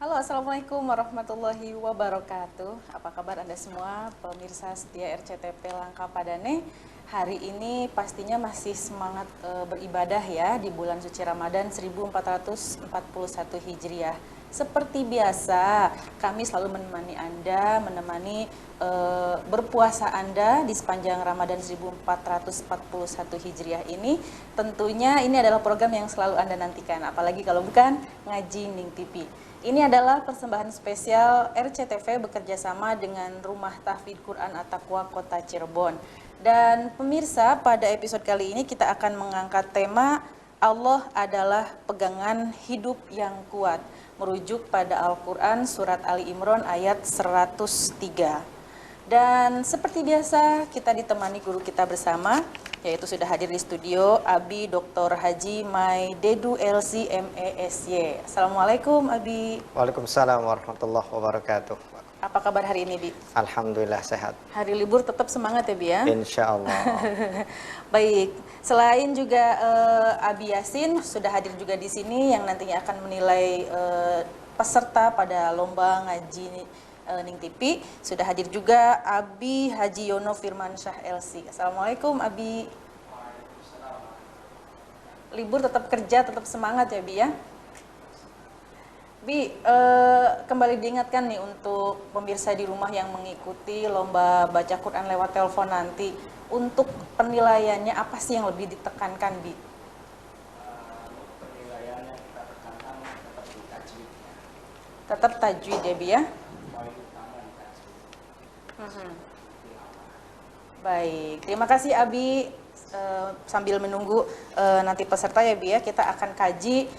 Halo, Assalamualaikum warahmatullahi wabarakatuh. Apa kabar Anda semua, pemirsa setia RCTP Langka Padane? Hari ini pastinya masih semangat beribadah ya di bulan suci Ramadan 1441 Hijriah. Seperti biasa, kami selalu menemani Anda, menemani berpuasa Anda di sepanjang Ramadan 1441 Hijriah ini. Tentunya ini adalah program yang selalu Anda nantikan, apalagi kalau bukan Ngaji Ning TV. Ini adalah persembahan spesial RCTV bekerjasama dengan Rumah Tahfidz Quran At-Taqwa Kota Cirebon. Dan pemirsa, pada episode kali ini kita akan mengangkat tema Allah adalah pegangan hidup yang kuat, merujuk pada Al-Quran Surat Ali Imran ayat 103. Dan seperti biasa kita ditemani guru kita bersama, yaitu sudah hadir di studio Abi Dr. Haji Mai Dedu LC MESY. Assalamualaikum Abi. Waalaikumsalam warahmatullahi wabarakatuh. Apa kabar hari ini, Bi? Alhamdulillah sehat. Hari libur tetap semangat ya, Bi ya? Insya Allah. Baik, selain juga Abi Yasin sudah hadir juga di sini yang nantinya akan menilai peserta pada lomba ngaji Ning TV. Sudah hadir juga Abi Haji Yono Firman Syah LC. Assalamualaikum Abi. Libur tetap kerja, tetap semangat ya Bi ya. Bi, kembali diingatkan nih untuk pemirsa di rumah yang mengikuti lomba baca Quran lewat telepon nanti, untuk penilaiannya apa sih yang lebih ditekankan, Bi? Penilaiannya kita tekankan tetap di tajwid. Tetap tajwid ya Bi ya. Poin utama di tajwid. Baik, terima kasih Abi. Sambil menunggu nanti peserta ya Bi ya, kita akan kaji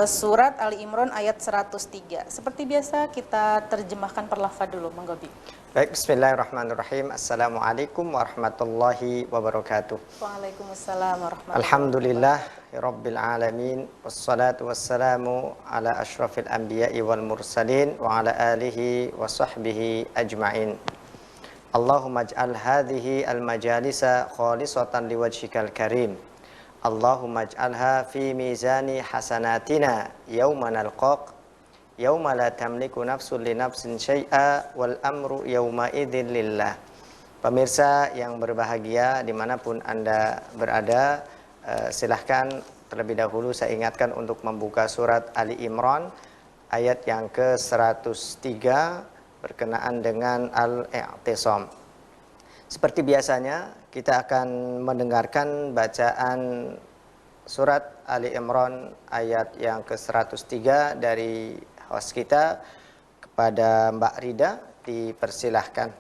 surat Ali Imran ayat 103. Seperti biasa kita terjemahkan per lafaz dulu, monggo Bi. Baik, bismillahirrahmanirrahim. Assalamualaikum warahmatullahi wabarakatuh. Waalaikumsalam warahmatullahi Alhamdulillah rabbil alamin, wassalatu wassalamu ala asyrafil anbiya'i wal mursalin wa ala alihi wa sahbihi ajma'in. Allahumma ij'al hadhihi al majalisa khalisatan liwajhikal karim. Allahumma ij'alha fi mizani hasanatina yawma nalqaq yawma la tamliku nafsun li nafsin syai'a wal amru yawma idzin lillah. Pemirsa yang berbahagia dimanapun Anda berada, silahkan terlebih dahulu saya ingatkan untuk membuka surat Ali Imran ayat yang ke-103 berkenaan dengan Al-I'tisam. Seperti biasanya kita akan mendengarkan bacaan surat Ali Imran ayat yang ke-103 dari host kita. Kepada Mbak Rida dipersilahkan.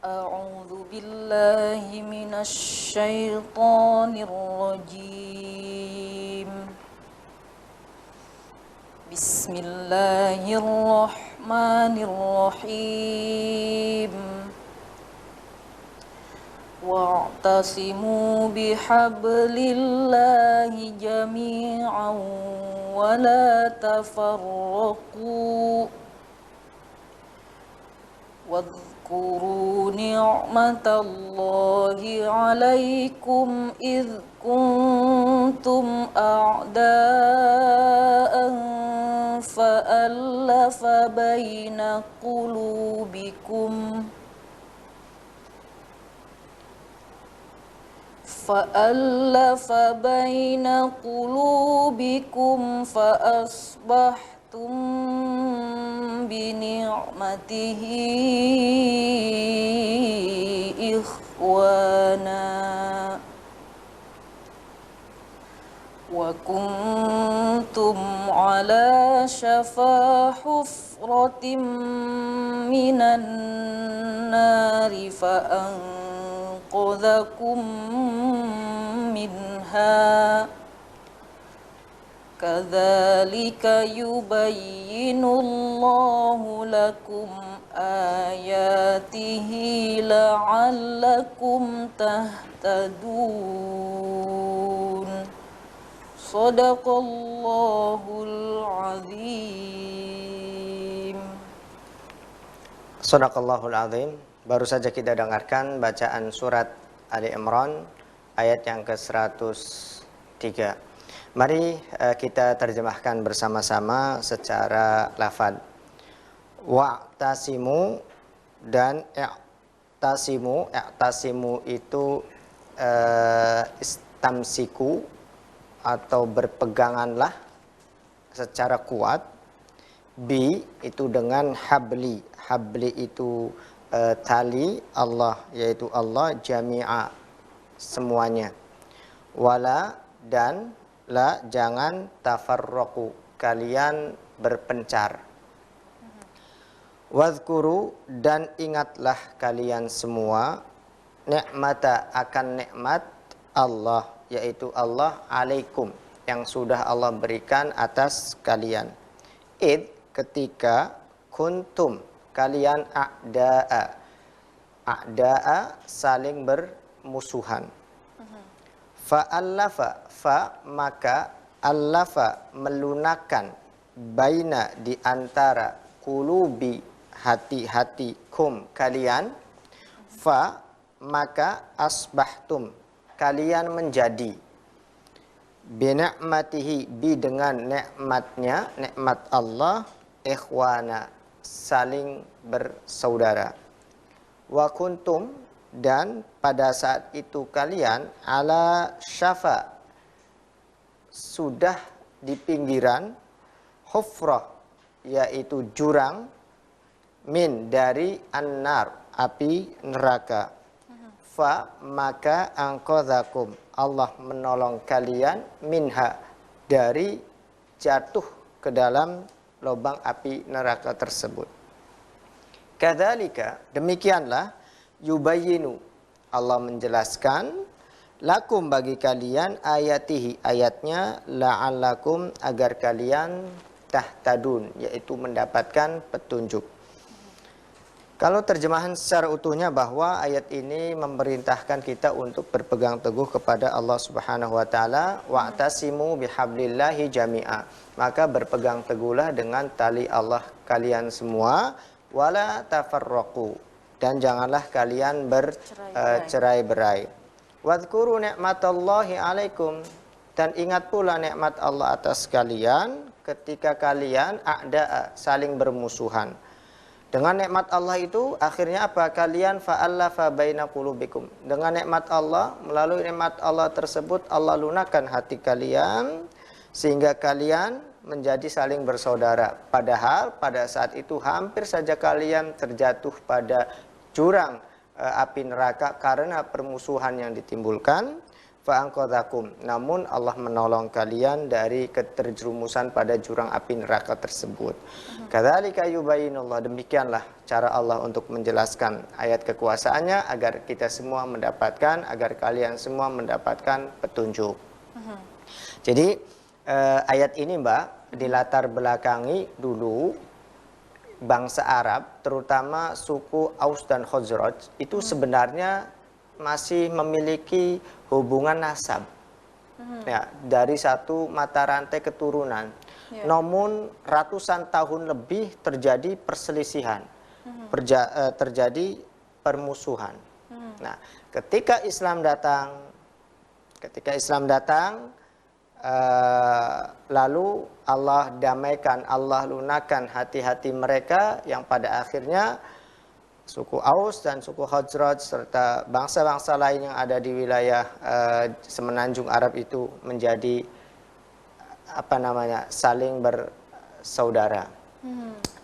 A'udzu billahi minasy syaithanir rajim. Bismillahirrahmanirrahim. Wa'tasimu bihablillahi jami'an wa la tafarraqu. Wadhkuru ni'matallahi 'alaikum idh kuntum a'da'an fa'alafa baina qulubikum فأصبحتم بنعمته إخوانا وكنتم على شفا حفرة من النار فأنقذكم منها كذلك يبين الله لكم آياته لعلكم تهتدون. Shadaqallahul azim. Shadaqallahul azim. Baru saja kita dengarkan bacaan surat Ali Imran ayat yang ke-103. Mari kita terjemahkan bersama-sama secara lafaz. Wa'tasimu dan i'tasimu. I'tasimu itu istamsiku atau berpeganganlah secara kuat. Bi itu dengan habli. Habli itu tali Allah, yaitu Allah, jami'a semuanya. Wala dan la jangan tafarraqu, kalian berpencar. Wadhkuru dan ingatlah kalian semua ni'mata akan nikmat Allah, yaitu Allah alaikum yang sudah Allah berikan atas kalian. Id ketika kuntum kalian a'da'a saling bermusuhan. Fa'allafa maka allafa melunakkan baina di antara qulubi hati-hati kum kalian. Maka asbahtum kalian menjadi bina'matihi bi dengan nikmatnya, nikmat Allah, ikhwana saling bersaudara. Wa kuntum dan pada saat itu kalian ala syafa sudah di pinggiran hufrah yaitu jurang min dari annar api neraka. Fa maka angkodhakum Allah menolong kalian minha dari jatuh ke dalam lubang api neraka tersebut. Kadzalika demikianlah yubayyinu Allah menjelaskan lakum bagi kalian ayatihi ayatnya la'allakum agar kalian tahtadun yaitu mendapatkan petunjuk. Kalau terjemahan secara utuhnya bahwa ayat ini memerintahkan kita untuk berpegang teguh kepada Allah Subhanahu wa taala, wa'tasimu bihablillahi jami'a. Maka berpegang teguhlah dengan tali Allah kalian semua, wala tafarraqu. Dan janganlah kalian bercerai-berai. Wadhkuru ni'matallahi alaikum. Dan ingat pula nikmat Allah atas kalian ketika kalian a'da'a saling bermusuhan. Dengan nikmat Allah itu akhirnya apa? Kalian fa'allafa baina qulubikum. Dengan nikmat Allah, melalui nikmat Allah tersebut Allah lunakkan hati kalian sehingga kalian menjadi saling bersaudara. Padahal pada saat itu hampir saja kalian terjatuh pada jurang api neraka karena permusuhan yang ditimbulkan. Fa'anqadhakum. Namun Allah menolong kalian dari keterjerumusan pada jurang api neraka tersebut. Kadzalika yubayyinullah. Demikianlah cara Allah untuk menjelaskan ayat kekuasaannya agar kita semua mendapatkan, agar kalian semua mendapatkan petunjuk. Jadi ayat ini Mbak dilatar belakangi dulu bangsa Arab, terutama suku Aus dan Khazraj itu sebenarnya masih memiliki hubungan nasab ya, dari satu mata rantai keturunan. Namun ratusan tahun lebih terjadi perselisihan, terjadi permusuhan. Nah, ketika Islam datang, lalu Allah damaikan, Allah lunakkan hati-hati mereka yang pada akhirnya suku Aus dan suku Khazraj serta bangsa-bangsa lain yang ada di wilayah semenanjung Arab itu menjadi saling bersaudara.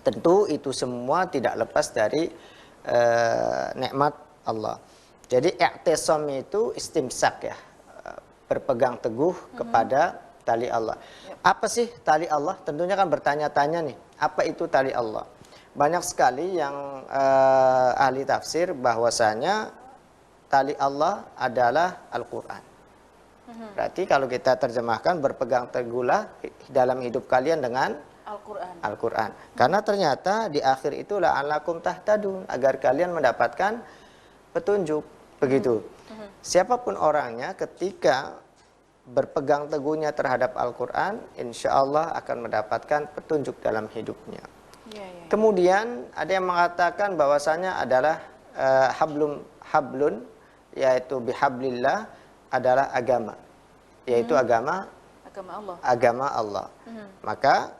Tentu itu semua tidak lepas dari nikmat Allah. Jadi i'tisam itu istimsak ya, berpegang teguh kepada tali Allah. Apa sih tali Allah? Tentunya kan bertanya-tanya nih, apa itu tali Allah? Banyak sekali yang ahli tafsir bahwasanya tali Allah adalah Al-Quran. Berarti kalau kita terjemahkan berpegang teguhlah dalam hidup kalian dengan Al-Quran. Karena ternyata di akhir itu la'allakum tahtadun, agar kalian mendapatkan petunjuk. Begitu. Siapapun orangnya ketika berpegang teguhnya terhadap Al-Quran, insya Allah akan mendapatkan petunjuk dalam hidupnya. Kemudian ada yang mengatakan bahwasanya adalah hablun, yaitu bihablillah adalah agama, yaitu agama Agama Allah. agama Allah. Maka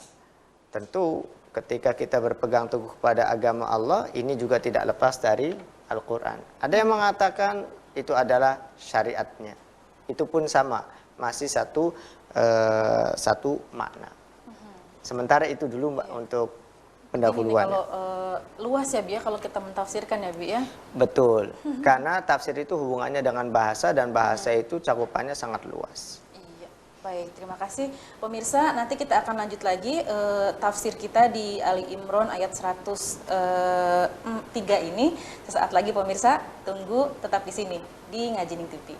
tentu ketika kita berpegang teguh pada agama Allah, ini juga tidak lepas dari Al-Quran. Ada yang mengatakan itu adalah syariatnya. Itu pun sama, masih satu makna. Sementara itu dulu Mbak untuk Ini nih, pendahuluannya. kalau luas ya Bi ya kalau kita mentafsirkan ya Bi ya. Betul, karena tafsir itu hubungannya dengan bahasa dan bahasa itu cakupannya sangat luas. Iya, baik. Terima kasih pemirsa. Nanti kita akan lanjut lagi tafsir kita di Ali Imran ayat 103 ini. Sesaat lagi pemirsa, tunggu tetap di sini di Ngajining TV.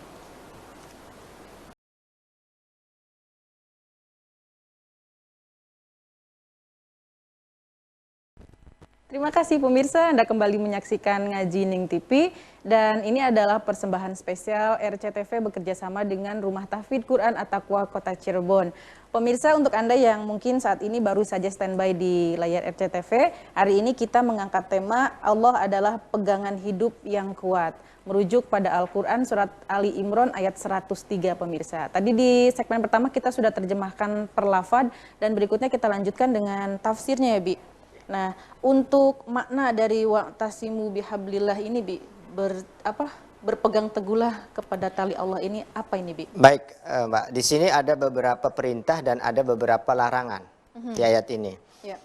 Terima kasih pemirsa, Anda kembali menyaksikan Ngajining TV dan ini adalah persembahan spesial RCTV bekerjasama dengan Rumah Tahfidz Quran At-Taqwa Kota Cirebon. Pemirsa, untuk Anda yang mungkin saat ini baru saja standby di layar RCTV, hari ini kita mengangkat tema Allah adalah pegangan hidup yang kuat. Merujuk pada Al-Quran surat Ali Imran ayat 103 pemirsa. Tadi di segmen pertama kita sudah terjemahkan per lafaz dan berikutnya kita lanjutkan dengan tafsirnya ya Bi. Nah, untuk makna dari wa'tasimu bihablillah ini Bi, berpegang teguhlah kepada tali Allah ini apa ini Bi? Baik Mbak, di sini ada beberapa perintah dan ada beberapa larangan di ayat ini. Ya.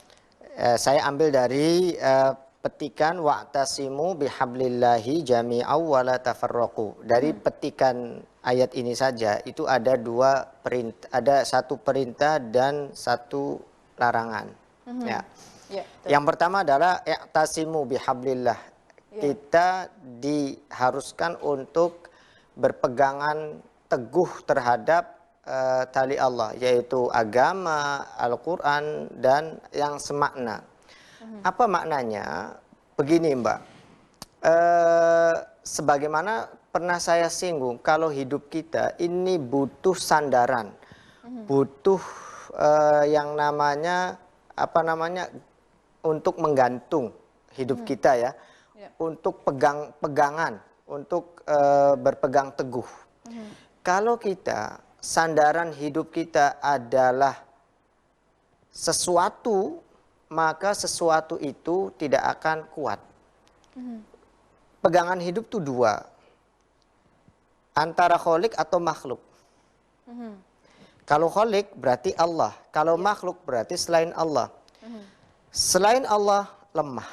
Saya ambil dari petikan wa'tasimu bihablillahi jami'aw wa la tafarraqu. Dari petikan ayat ini saja itu ada dua perintah, ada satu perintah dan satu larangan. Ya. Ya, Yang pertama adalah i'tasimu bihablillah. Kita diharuskan untuk berpegangan teguh terhadap tali Allah, yaitu agama, Al-Quran, dan yang semakna. Apa maknanya? Begini Mbak, sebagaimana pernah saya singgung, kalau hidup kita ini butuh sandaran, butuh yang namanya untuk menggantung hidup kita ya, untuk pegangan, untuk berpegang teguh. Kalau kita sandaran hidup kita adalah sesuatu, maka sesuatu itu tidak akan kuat. Pegangan hidup itu dua, antara kholik atau makhluk. Kalau kholik berarti Allah, kalau makhluk berarti selain Allah. Selain Allah lemah.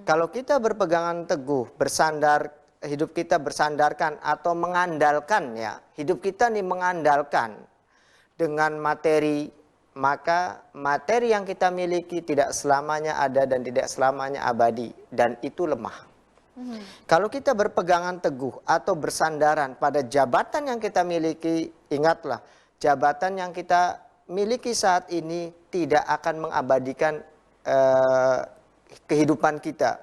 Kalau kita berpegangan teguh, bersandar, hidup kita bersandarkan atau mengandalkan ya, hidup kita nih mengandalkan dengan materi, maka materi yang kita miliki tidak selamanya ada dan tidak selamanya abadi, dan itu lemah. Kalau kita berpegangan teguh atau bersandaran pada jabatan yang kita miliki, ingatlah, jabatan yang kita miliki saat ini tidak akan mengabadikan kehidupan kita.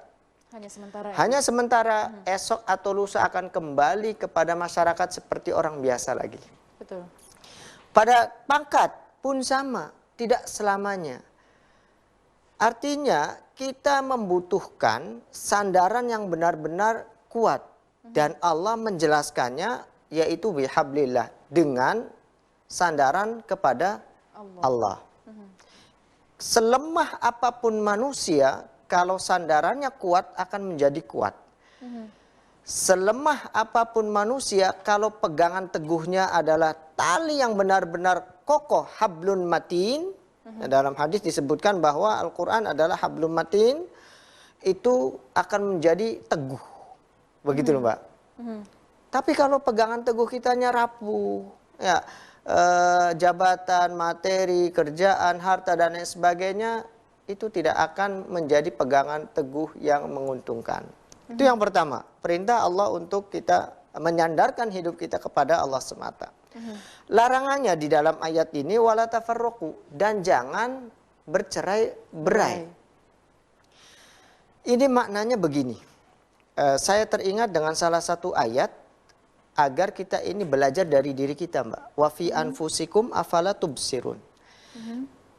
Hanya sementara. Hanya sementara, esok atau lusa akan kembali kepada masyarakat seperti orang biasa lagi. Betul. Pada pangkat pun sama, tidak selamanya. Artinya kita membutuhkan sandaran yang benar-benar kuat. Dan Allah menjelaskannya yaitu bihablillah, dengan sandaran kepada Allah. Selemah apapun manusia, kalau sandarannya kuat akan menjadi kuat. Selemah apapun manusia, kalau pegangan teguhnya adalah tali yang benar-benar kokoh, hablun matin. Dalam hadis disebutkan bahwa Al-Quran adalah hablun matin, itu akan menjadi teguh. Begitu loh Mbak. Tapi kalau pegangan teguh kitanya rapuh, ya, jabatan, materi, kerjaan, harta, dan lain sebagainya, itu tidak akan menjadi pegangan teguh yang menguntungkan. Itu yang pertama, perintah Allah untuk kita menyandarkan hidup kita kepada Allah semata. Larangannya di dalam ayat ini, wala tafarraqu, dan jangan bercerai-berai. Ini maknanya begini, saya teringat dengan salah satu ayat, agar kita ini belajar dari diri kita Mbak. Wa fi anfusikum afala tubsirun.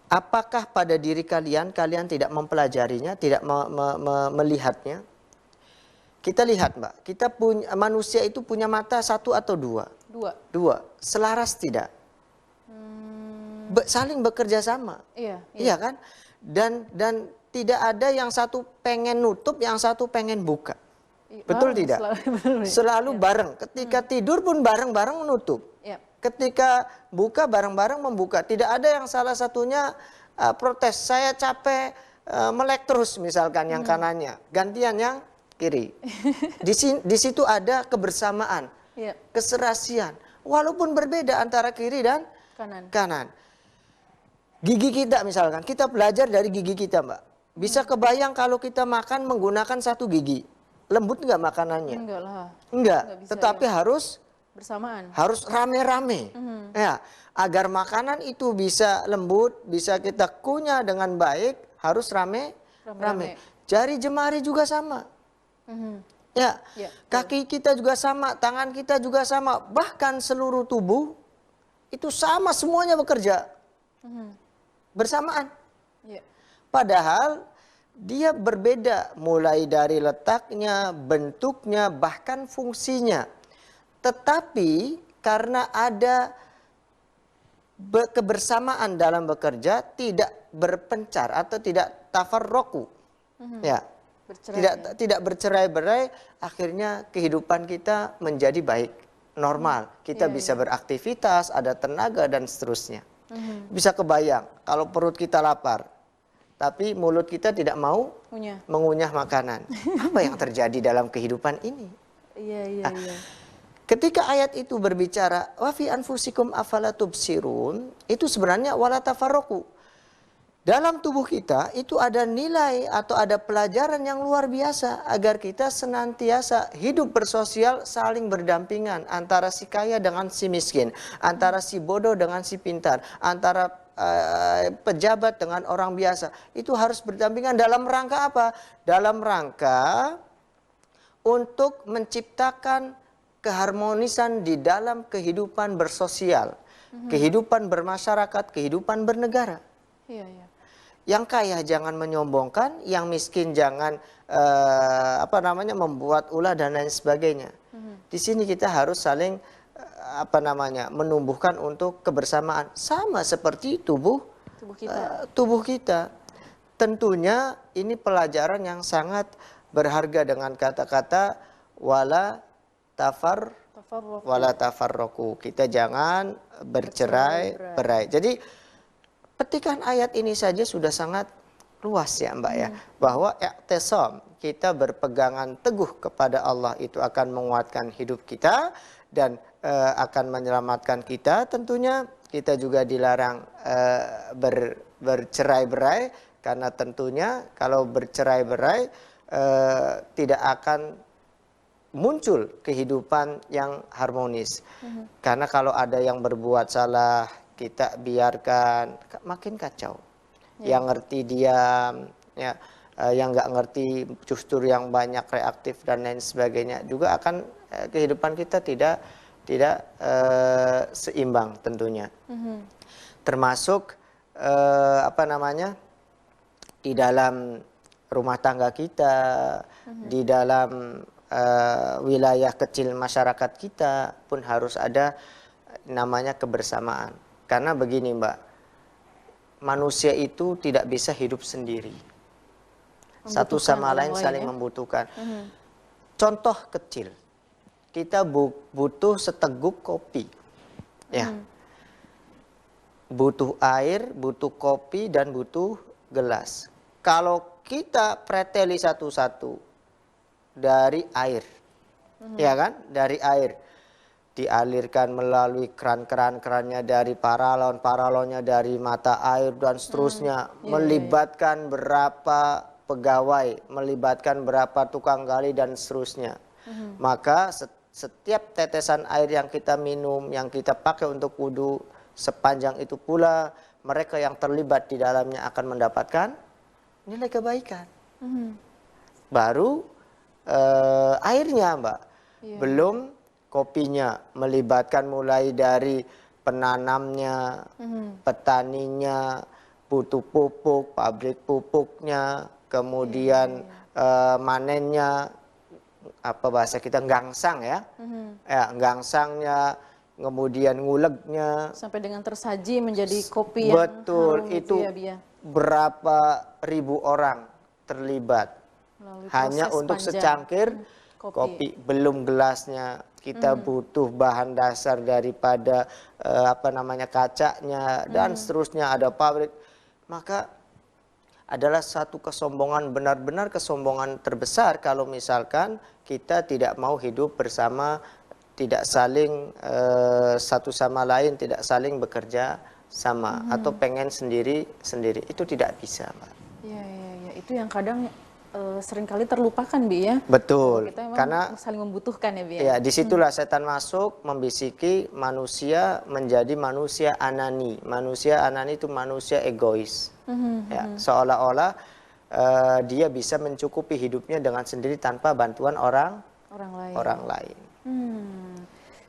Apakah pada diri kalian tidak mempelajarinya, tidak melihatnya? Kita lihat Mbak, kita punya, manusia itu punya mata satu atau dua? Dua. Dua. Selaras tidak? Saling bekerja sama. Iya, Iya kan? Dan tidak ada yang satu pengen nutup, yang satu pengen buka. Betul tidak? Selalu bareng. Ketika tidur pun bareng-bareng menutup. Iya. Ketika buka bareng-bareng membuka. Tidak ada yang salah satunya protes. Saya capek melek terus misalkan yang kanannya. Gantian yang kiri. Di situ ada kebersamaan, Iya. keserasian. Walaupun berbeda antara kiri dan kanan. Gigi kita misalkan, kita belajar dari gigi kita, Mbak. Bisa kebayang kalau kita makan menggunakan satu gigi. Lembut nggak makanannya? Enggak lah. Enggak, Nggak bisa, tetapi harus bersamaan. rame-rame. Ya, agar makanan itu bisa lembut, bisa kita kunyah dengan baik, harus rame-rame. Jari jemari juga sama. Ya, kaki kita juga sama, tangan kita juga sama, bahkan seluruh tubuh itu sama, semuanya bekerja bersamaan. Padahal dia berbeda mulai dari letaknya, bentuknya, bahkan fungsinya. Tetapi karena ada kebersamaan dalam bekerja, tidak berpencar atau tidak tafarroku. Ya. Tidak bercerai-berai, akhirnya kehidupan kita menjadi baik, normal. Kita bisa beraktivitas, ada tenaga dan seterusnya. Bisa kebayang kalau perut kita lapar, tapi mulut kita tidak mau mengunyah makanan. Apa yang terjadi dalam kehidupan ini? Iya. Ketika ayat itu berbicara wa fi anfusikum afala tubsirun, itu sebenarnya wala tafarraqu. Dalam tubuh kita itu ada nilai atau ada pelajaran yang luar biasa agar kita senantiasa hidup bersosial, saling berdampingan antara si kaya dengan si miskin, antara si bodoh dengan si pintar, antara pejabat dengan orang biasa. Itu harus berdampingan dalam rangka apa? Dalam rangka untuk menciptakan keharmonisan di dalam kehidupan bersosial, kehidupan bermasyarakat, kehidupan bernegara. Iya. Yang kaya jangan menyombongkan, yang miskin jangan membuat ulah dan lain sebagainya. Di sini kita harus saling menumbuhkan untuk kebersamaan, sama seperti tubuh kita. Tentunya ini pelajaran yang sangat berharga dengan kata-kata wala tafarroku. Kita jangan bercerai-berai. Jadi petikan ayat ini saja sudah sangat luas ya Mbak ya. Bahwa i'tisam, kita berpegangan teguh kepada Allah itu akan menguatkan hidup kita dan akan menyelamatkan kita. Tentunya kita juga dilarang bercerai-berai, karena tentunya kalau bercerai-berai tidak akan muncul kehidupan yang harmonis. Karena kalau ada yang berbuat salah, kita biarkan, makin kacau. Yang ngerti diam, ya, yang nggak ngerti justru yang banyak reaktif dan lain sebagainya, juga akan kehidupan kita tidak seimbang tentunya. Termasuk di dalam rumah tangga kita, di dalam wilayah kecil masyarakat kita pun harus ada namanya kebersamaan. Karena begini Mbak, manusia itu tidak bisa hidup sendiri. Satu sama lain saling membutuhkan. Contoh kecil, kita butuh seteguk kopi. Ya. Butuh air, butuh kopi, dan butuh gelas. Kalau kita preteli satu-satu dari air, ya kan? Dari air. Dialirkan melalui kerannya dari paralon-paralonnya dari mata air dan seterusnya, melibatkan berapa pegawai, melibatkan berapa tukang gali dan seterusnya. Maka setiap tetesan air yang kita minum, yang kita pakai untuk wudhu, sepanjang itu pula mereka yang terlibat di dalamnya akan mendapatkan nilai kebaikan. Baru airnya Mbak, belum kopinya, melibatkan mulai dari penanamnya, petaninya, butuh pupuk, pabrik pupuknya, kemudian manennya, apa bahasa kita, gangsang ya, gangsangnya, kemudian ngulegnya. Sampai dengan tersaji menjadi kopi yang Betul, harum itu ya, Bi, ya. berapa ribu orang terlibat Melalui hanya proses untuk panjang. secangkir Kopi. kopi, belum gelasnya. Kita butuh bahan dasar daripada kacanya dan seterusnya, ada pabrik. Maka adalah satu kesombongan, benar-benar kesombongan terbesar kalau misalkan kita tidak mau hidup bersama, tidak saling satu sama lain, tidak saling bekerja sama, atau pengen sendiri-sendiri. Itu tidak bisa, Mbak. Iya, iya, iya. Itu yang kadang seringkali terlupakan, Bi, ya. Betul, Kita memang karena saling membutuhkan ya, Bi, ya. ya disitulah setan masuk membisiki manusia menjadi manusia anani. Manusia anani itu manusia egois. Ya, seolah-olah dia bisa mencukupi hidupnya dengan sendiri tanpa bantuan orang Orang lain. lain.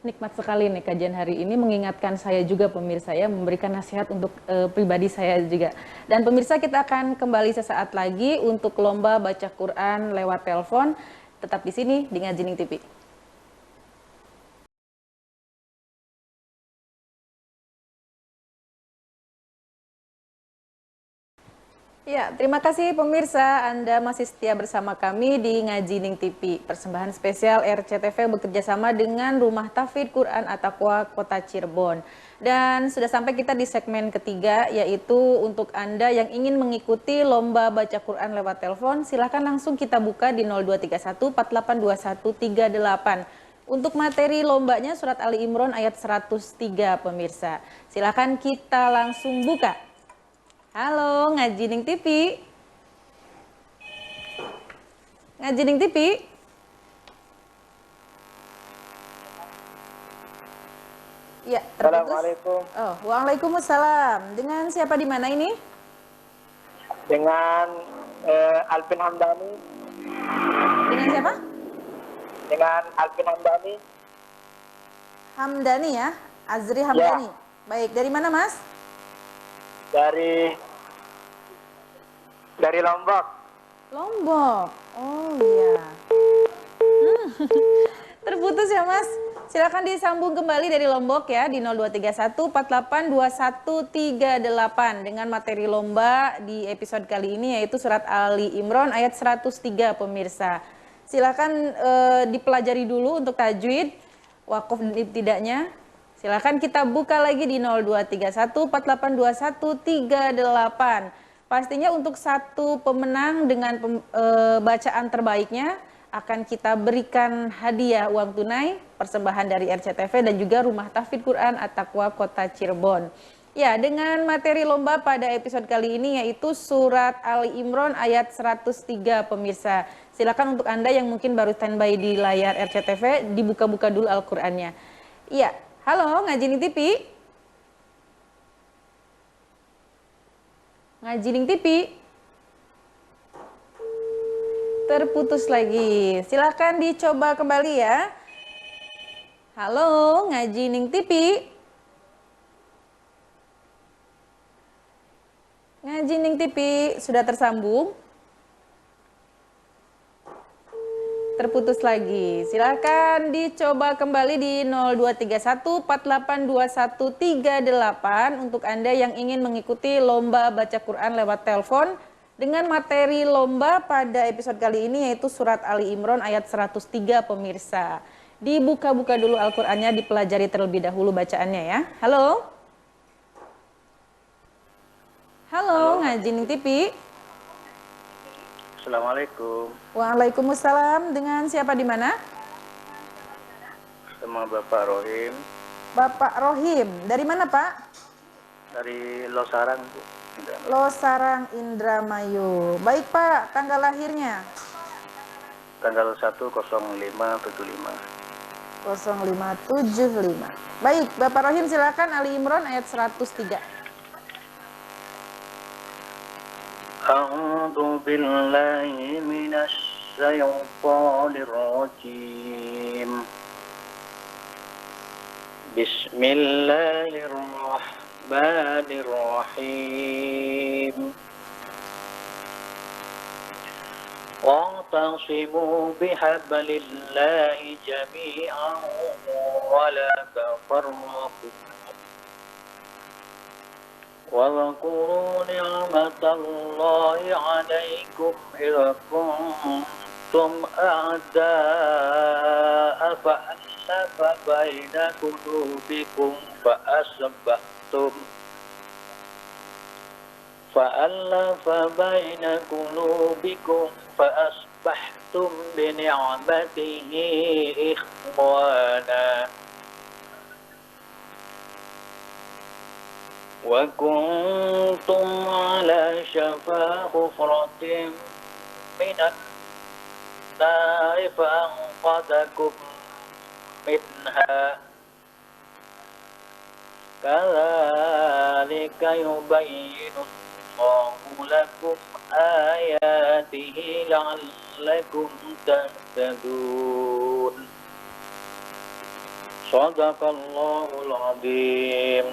Nikmat sekali nih kajian hari ini, mengingatkan saya juga pemirsa ya, memberikan nasihat untuk pribadi saya juga. Dan pemirsa, kita akan kembali sesaat lagi untuk lomba baca Quran lewat telepon. Tetap di sini di Ngajining TV. Ya, terima kasih pemirsa, Anda masih setia bersama kami di Ngajining TV. Persembahan spesial RCTV bekerjasama dengan Rumah Tahfidz Quran At-Taqwa Kota Cirebon. Dan sudah sampai kita di segmen ketiga, yaitu untuk Anda yang ingin mengikuti lomba baca Quran lewat telepon, silahkan langsung kita buka di 0231 482138. Untuk materi lombanya surat Ali Imran ayat 103 pemirsa. Silahkan kita langsung buka. Halo, Ngajining TV. Ngajining TV. Ya, terputus. Assalamualaikum. Oh, waalaikumsalam. Dengan siapa di mana ini? Dengan Alvin Hamdani. Dengan siapa? Dengan Alvin Hamdani. Hamdani ya, Azri Hamdani. Baik, dari mana Mas? Dari Lombok. Lombok. Oh iya. Terputus ya Mas. Silakan disambung kembali dari Lombok ya di 0231 482138 dengan materi lomba di episode kali ini yaitu surat Ali Imran ayat 103 pemirsa. Silakan dipelajari dulu untuk tajwid, wakaf dan ibtidanya. Silakan kita buka lagi di 0231 482138. Pastinya untuk satu pemenang dengan bacaan terbaiknya akan kita berikan hadiah uang tunai persembahan dari RCTV dan juga Rumah Tahfidz Quran At-Taqwa Kota Cirebon. Ya, dengan materi lomba pada episode kali ini yaitu surat Ali Imran ayat 103 pemirsa. Silakan untuk Anda yang mungkin baru standby di layar RCTV dibuka-buka dulu Al-Qur'annya. Iya, halo Ngajining TV. Ngajining TV. Terputus lagi. Silakan dicoba kembali ya. Halo, Ngajining TV. Ngajining TV sudah tersambung. Terputus lagi. Silakan dicoba kembali di 0231 482138 untuk Anda yang ingin mengikuti lomba baca Quran lewat telepon. Dengan materi lomba pada episode kali ini yaitu surat Ali Imran ayat 103 pemirsa. Dibuka-buka dulu Al-Qur'annya, dipelajari terlebih dahulu bacaannya ya. Halo. Halo, Ngajining TV. Assalamualaikum. Waalaikumsalam. Dengan siapa di mana? Sama Bapak Rohim. Bapak Rohim. Dari mana, Pak? Dari Losarang, Bu. Losarang, Indramayu. Baik, Pak. Tanggal lahirnya? Tanggal 1/05/75. 0575. Baik, Bapak Rohim silakan Ali Imran ayat 103. A'udzu billahi minasy syaithanir rajim. Bismillahirrahmanirrahim. واعتصموا بحبل الله جميعا ولا تفرقوا واذكروا نعمة الله عليكم إذ كنتم أعداء فألف بين قلوبكم فأصبحتم بنعمته إخوانا وكنتم على شفا حفرة من النار فأنقذكم منها كذلك يبين الله لكم آياته لعلكم تهتدون صدق الله العظيم.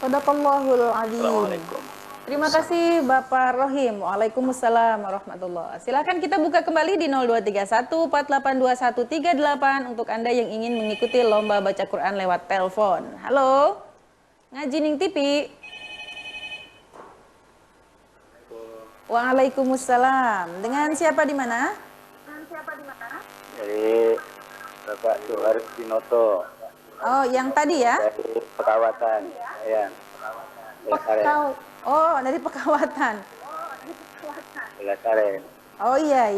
Shadaqallahul Adzim. Assalamualaikum. Terima kasih Bapak Rohim. Waalaikumsalam warahmatullahi. Silakan kita buka kembali di 0231482138 untuk Anda yang ingin mengikuti lomba baca Quran lewat telepon. Halo. Ngaji Ning TV. Waalaikumsalam. Dengan siapa di mana? Dari Bapak Suhar Binoto Oh, yang tadi ya? dari Pekawatan, ya. Oh, dari Pekawatan. Belasaren. Oh iya.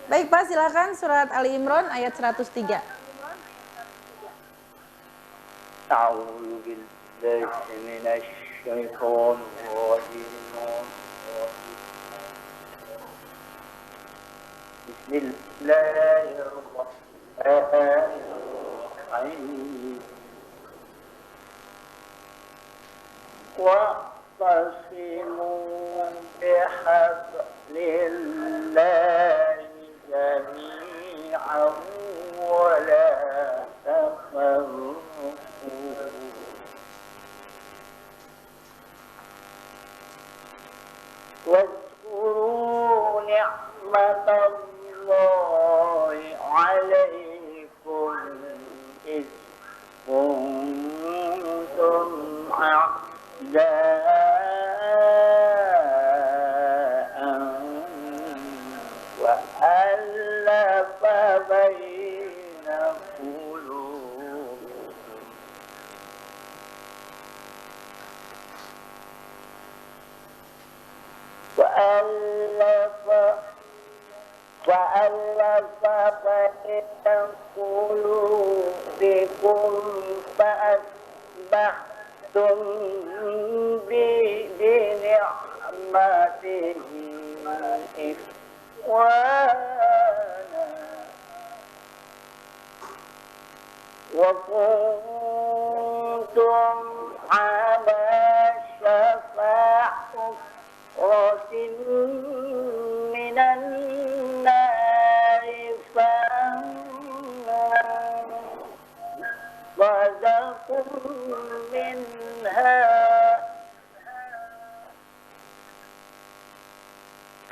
Baik Pak, silakan surat Ali Imran ayat 103. A'udzu billahi minasy syaithanir rajim. Bismillahirrahmanirrahim. واعتصموا بحبل الله جميعا ولا تفرقوا واذكروا نعمة الله عليكم إذ كنتم أعداء وألف بين قلوبكم فألف بين قلوبكم فأصبحتم بنعمته إخوانا وكنتم على شفا حفرة من النار فأنقذكم منها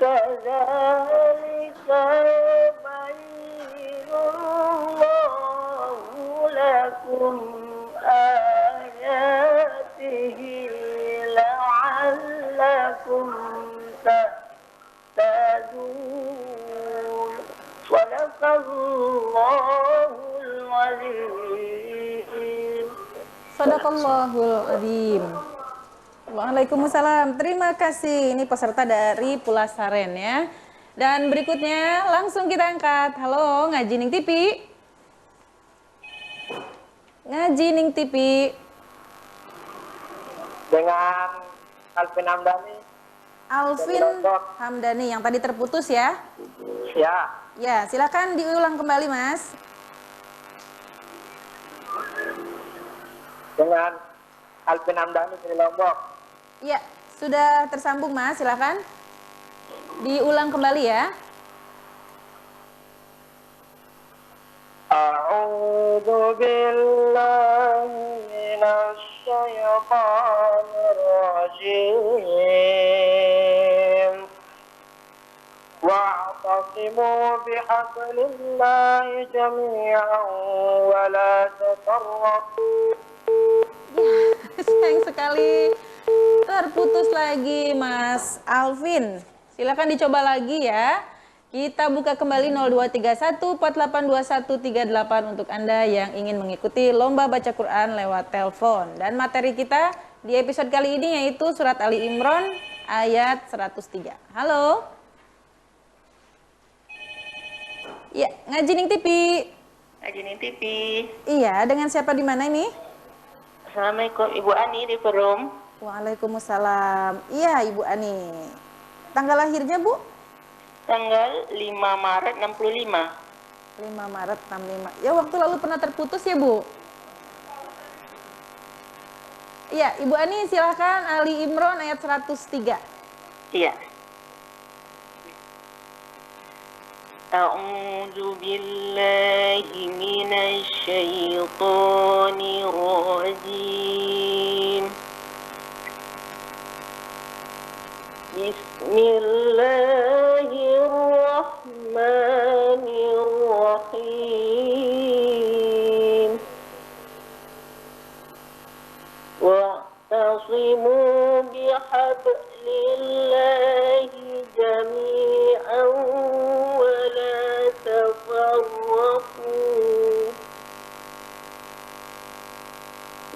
كذلك يبين الله لكم آياته لعلكم تهتدون صدق الله العظيم. Shadaqallahul Adzim. Waalaikumsalam. Terima kasih. Ini peserta dari Pulasaren ya. Dan berikutnya langsung kita angkat. Halo, Ngaji Ning TV. Ngaji Ning TV. Dengan Alvin Hamdani. Alvin Hamdani yang tadi terputus ya. Ya. Ya, silakan diulang kembali, Mas. Dengan Alvin Hamdani dari Lombok. Ya, sudah tersambung, Mas. Silakan diulang kembali ya. A'udzu billahi minasy syaithanir rajim. واعتصموا بحبل الله جميعا ولا تفرقوا. Ya, sayang sekali terputus lagi Mas Alvin. Silakan dicoba lagi ya. Kita buka kembali 0231482138 untuk Anda yang ingin mengikuti lomba baca Quran lewat telepon. Dan materi kita di episode kali ini yaitu surat Ali Imran ayat 103. Halo. Ya, Ngajining TV. Ngajining TV. Iya, dengan siapa di mana ini? Assalamualaikum, Ibu Ani di Perum. Waalaikumsalam. Iya, Ibu Ani. Tanggal lahirnya, Bu? Tanggal 5 Maret 65. 5 Maret 65. Ya, waktu lalu pernah terputus ya, Bu? Iya, Ibu Ani silakan Ali Imran ayat 103. Iya. A'udzu billahi minasy syaithanir rajim. Bismillahirrahmanirrahim. Wa'tasimu bihablillahi jami'an wa la tafarraqu.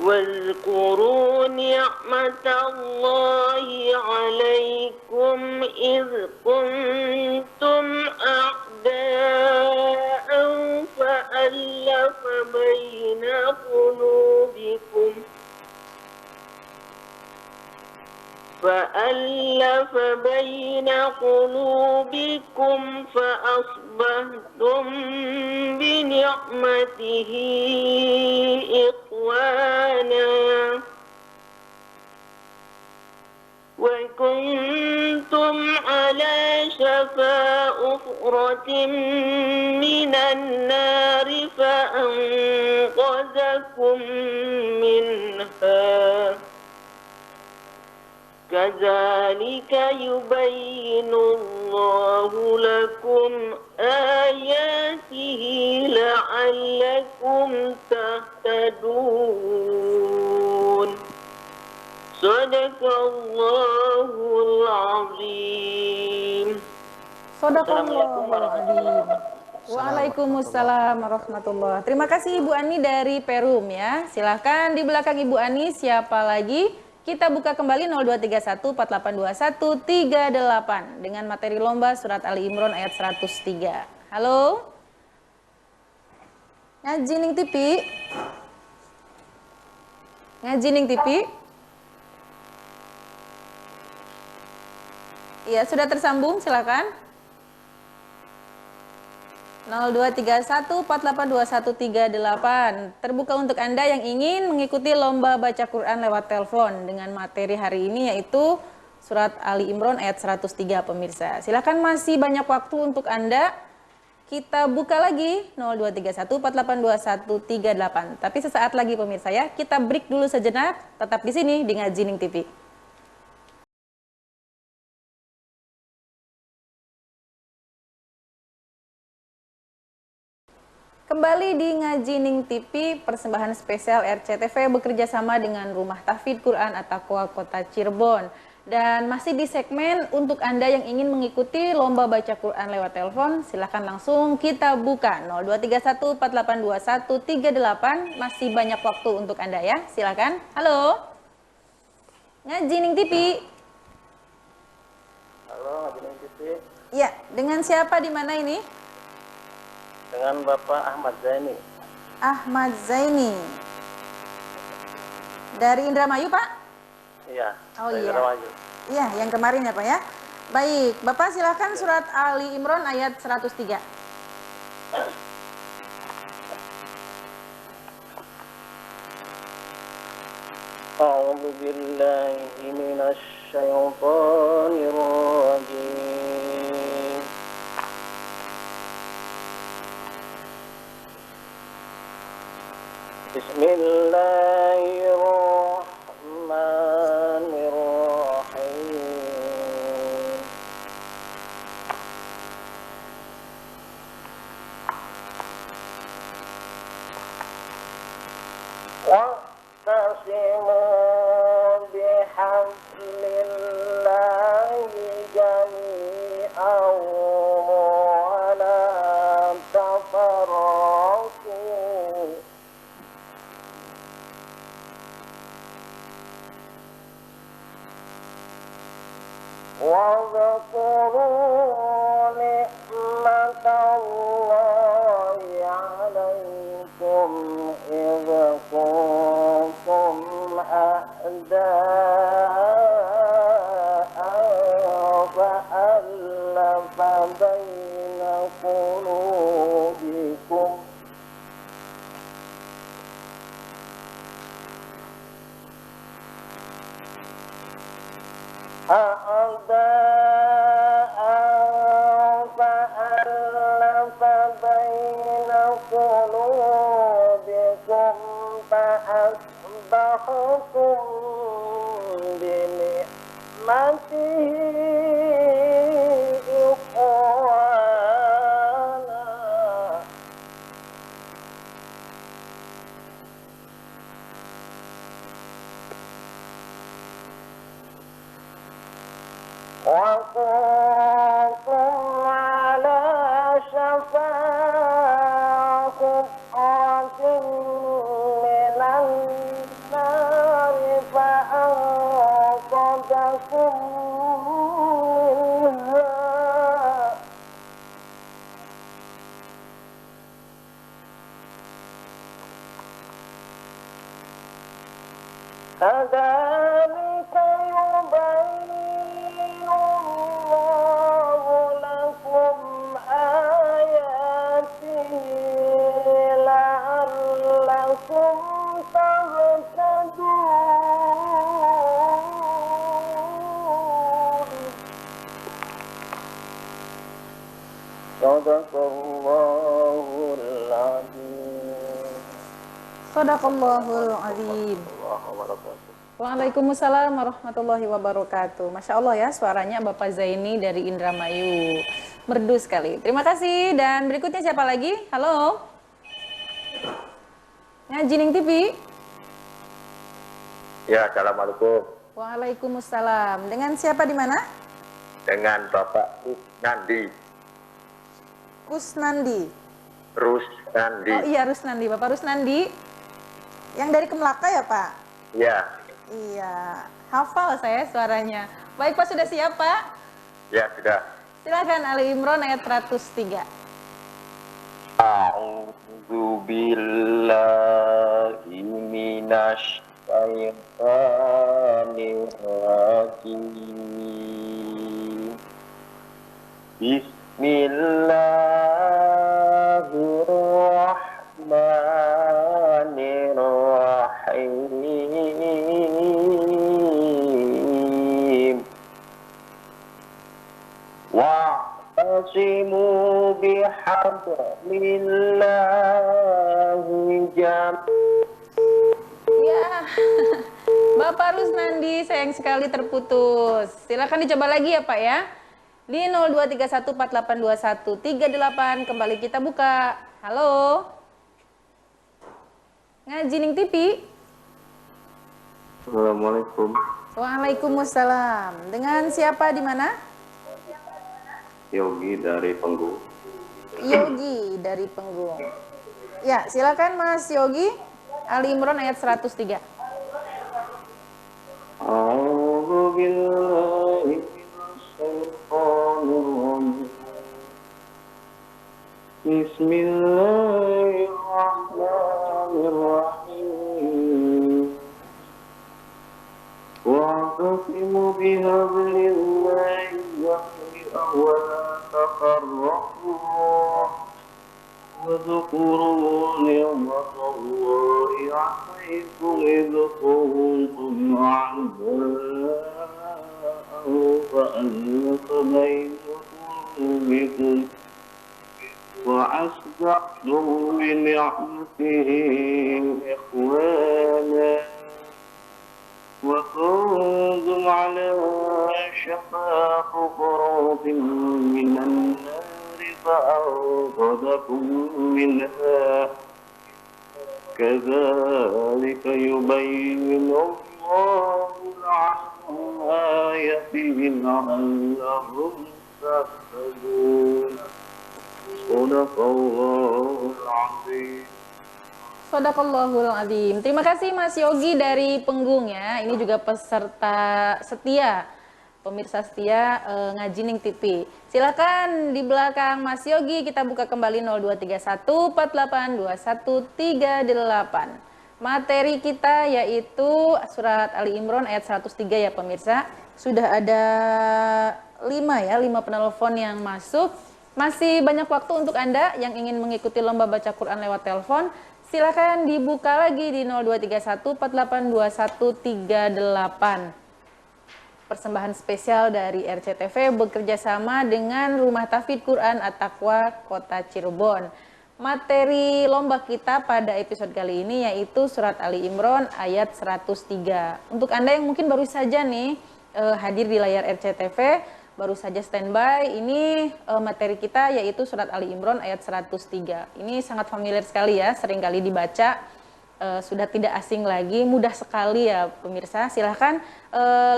واذكروا نعمة الله عليكم إذ كنتم أعداء فألف بين قلوبكم فأصبحتم بنعمته إخوانا وكنتم على شفا حفرة من النار فأنقذكم منها كذلك يبين الله لكم آياته لعلكم تهتدون Sadaqallahul azim. Sadaqallahul azim. Waalaikumsalam warahmatullahi. Terima kasih Ibu Ani dari Perum ya. Silahkan di belakang Ibu Ani siapa lagi? Kita buka kembali 0231482138 dengan materi lomba surat Ali Imran ayat 103. Halo? Ngajining TV? Ngajining TV? Iya, sudah tersambung, silakan. 0231482138. Terbuka untuk Anda yang ingin mengikuti lomba baca Quran lewat telepon dengan materi hari ini yaitu surat Ali Imran ayat 103 pemirsa. Silakan, masih banyak waktu untuk Anda. Kita buka lagi 0231482138. Tapi sesaat lagi pemirsa ya, kita break dulu sejenak. Tetap di sini di Ngajining TV. Kembali di Ngajining TV, persembahan spesial RCTV bekerja sama dengan Rumah Tahfidz Quran At-Taqwa Kota Cirebon. Dan masih di segmen untuk Anda yang ingin mengikuti lomba baca Quran lewat telepon, silakan langsung kita buka 0231482138. Masih banyak waktu untuk Anda ya, silakan. Halo, Ngajining TV. Halo, Ngajining TV. Ya, dengan siapa di mana ini? Dengan Bapak Ahmad Zaini. Ahmad Zaini. Dari Indramayu, Pak? Iya. Oh dari iya. Indramayu. Iya, yang kemarin ya Pak ya. Baik, Bapak silakan surat Ali Imran ayat 103. A'udzu billahi minasy syaithanir rajim. Bismillahirrahmanirrahim. واعتصموا بحبل الله جميعا ولا تفرقوا واذكروا نعمة الله عليكم إذ كنتم أعداء فألف بين قلوبكم أعداء فألف بين قلوبكم فأصبحتم بنعمته إخوانا وكنتم على شفا حفرة من النار فأنقذكم منها كذلك يبين الله لكم آياته لعلكم تهتدون صدق الله العظيم. Shadaqallahul azim. Waalaikumsalam warahmatullahi wabarakatuh. Masya Allah ya, suaranya Bapak Zaini dari Indramayu. Merdu sekali. Terima kasih. Dan berikutnya siapa lagi? Halo? Ngajining TV. Ya, assalamualaikum. Waalaikumsalam. Dengan siapa di mana? Dengan Bapak Rusnandi. Kusnandi. Rusnandi. Oh iya, Rusnandi. Bapak Rusnandi. Yang dari Kemelaka ya, Pak? Ya, Iya. Hafal saya suaranya. Baik, Pak, sudah siap, Pak? ya sudah. Silakan Ali Imran ayat 103. A'udzu billahi minasy syaithanir rajim. Bismillahirrahmanirrahim. Wa'tasimu bihablillahi Ya, Bapak Rusnandi sayang sekali terputus. Silakan dicoba lagi ya Pak ya. Di 0231482138 kembali kita buka. Halo. Ngajining TV. Assalamualaikum. Waalaikumsalam. Dengan siapa di mana? Yogi dari Penggung. Yogi dari Penggung. Ya, silakan Mas Yogi. Ali Imran ayat 103. A'udzu billahi minasyaitonir rajim. Bismillahirrahmanirrahim. Wa'tasimu bihablillahi jami'an wa la tafarraqu. واذكروا نعمة الله عليكم إذ كنتم أعداء فألف بين قلوبكم وأصبحتم بنعمته إخوانا وكنتم على شفا حفرة من النار فأنقذكم منها كذلك يبين الله لهم آياته لعلهم تهتدون صدق الله العظيم. Shadaqallahul Adzim. Terima kasih Mas Yogi dari Penggung ya. Ini juga peserta setia, pemirsa setia Ngaji Ning TV. Silakan di belakang Mas Yogi kita buka kembali 0231482138. Materi kita yaitu surat Ali Imran ayat 103 ya pemirsa. Sudah ada 5 penelpon yang masuk. Masih banyak waktu untuk Anda yang ingin mengikuti lomba baca Quran lewat telepon. Silakan dibuka lagi di 0231482138. Persembahan spesial dari RCTV bekerja sama dengan Rumah Tahfidz Quran At-Taqwa Kota Cirebon. Materi lomba kita pada episode kali ini yaitu surat Ali Imran ayat 103. Untuk Anda yang mungkin baru saja nih hadir di layar RCTV, baru saja standby, ini materi kita yaitu surat Ali Imran ayat 103. Ini sangat familiar sekali ya, sering kali dibaca, sudah tidak asing lagi, mudah sekali ya pemirsa. Silahkan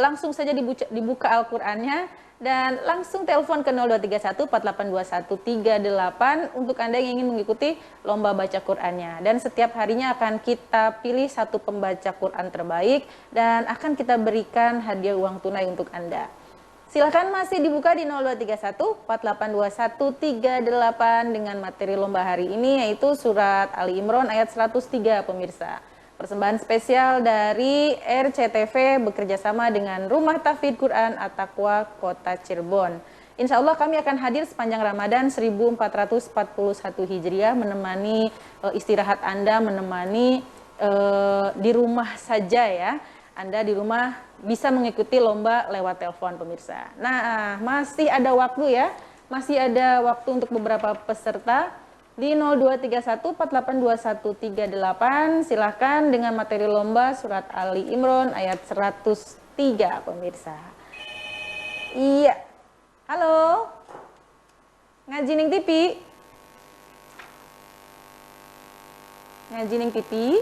langsung saja dibuka Al-Qur'annya dan langsung telepon ke 0231482138 untuk Anda yang ingin mengikuti lomba baca Qur'annya. Dan setiap harinya akan kita pilih satu pembaca Qur'an terbaik dan akan kita berikan hadiah uang tunai untuk Anda. Silakan masih dibuka di 0231482138 dengan materi lomba hari ini yaitu surat Ali Imran ayat 103 pemirsa. Persembahan spesial dari RCTV bekerjasama dengan Rumah Tahfidz Quran At-Taqwa Kota Cirebon. Insya Allah kami akan hadir sepanjang Ramadan 1441 Hijriah menemani istirahat Anda, menemani di rumah saja ya. Anda di rumah bisa mengikuti lomba lewat telepon pemirsa. Nah, masih ada waktu ya. Masih ada waktu untuk beberapa peserta di 0231482138. Silahkan dengan materi lomba surat Ali Imran ayat 103 pemirsa. Iya. Halo. Ngaji Ning TV. Ngaji Ning TV.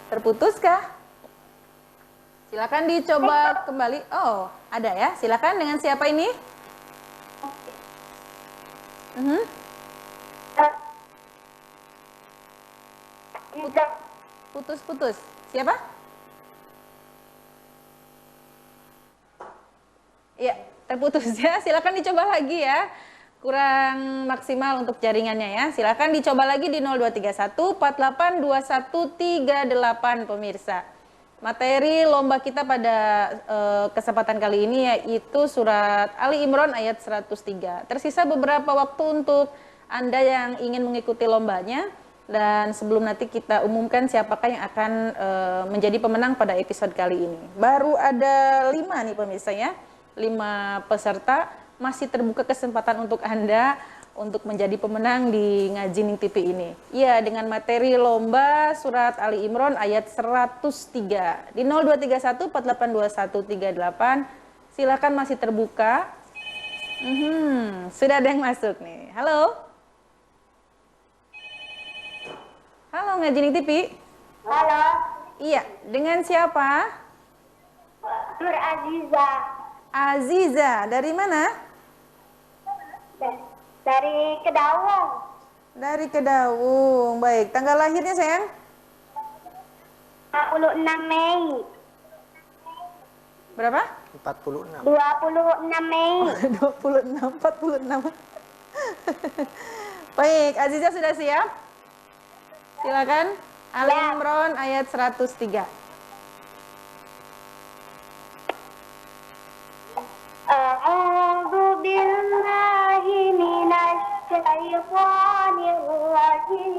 Terputuskah? Silakan dicoba kembali. Oh, ada ya. Silakan dengan siapa ini? Putus-putus. Siapa? Iya, terputus ya. Silakan dicoba lagi ya. Kurang maksimal untuk jaringannya ya. Silakan dicoba lagi di 0231482138 pemirsa. Materi lomba kita pada kesempatan kali ini yaitu surat Ali Imran ayat 103. Tersisa beberapa waktu untuk Anda yang ingin mengikuti lombanya. Dan sebelum nanti kita umumkan siapakah yang akan menjadi pemenang pada episode kali ini. Baru ada 5 nih pemirsa ya. 5 peserta. Masih terbuka kesempatan untuk Anda untuk menjadi pemenang di Ngaji Ning TV ini. Ya, dengan materi lomba surat Ali Imran ayat 103 di 0231482138. Silakan masih terbuka. Sudah ada yang masuk nih. Halo. Halo Ngaji Ning TV. Halo, Iya, dengan siapa? Nur Aziza Aziza, dari mana? dari Kedawung. Dari Kedawung. Baik, tanggal lahirnya sayang? 26 Mei. Berapa? 46. 26 Mei. 26, 46. Baik, Aziza sudah siap? Silakan. Ali Imran ayat 103. A'udzu billahi minasy syaithanir rajim.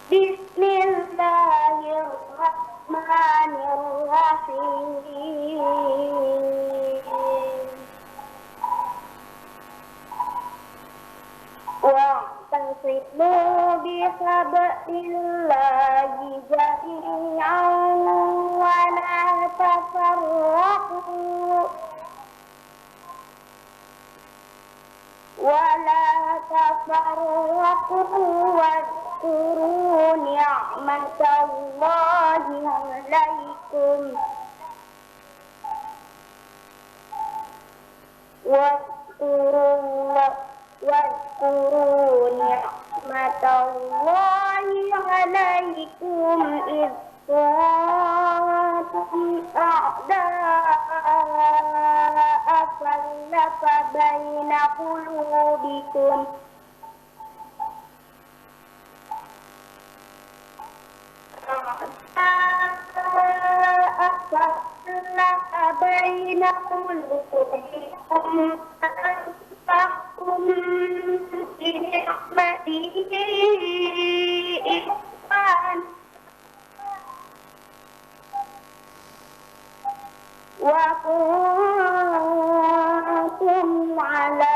Bismillahirrahmanirrahim. Wa'tasimu bihablillahi jami'an wa la tafarraqu ولا تفرقوا واذكروا نعمة الله عليكم واذكروا نعمة الله عليكم إذ كنتم أعداء فألف بين قلوبكم فألف بين قلوبكم فأصبحتم بنعمته إخوانا وكنتم على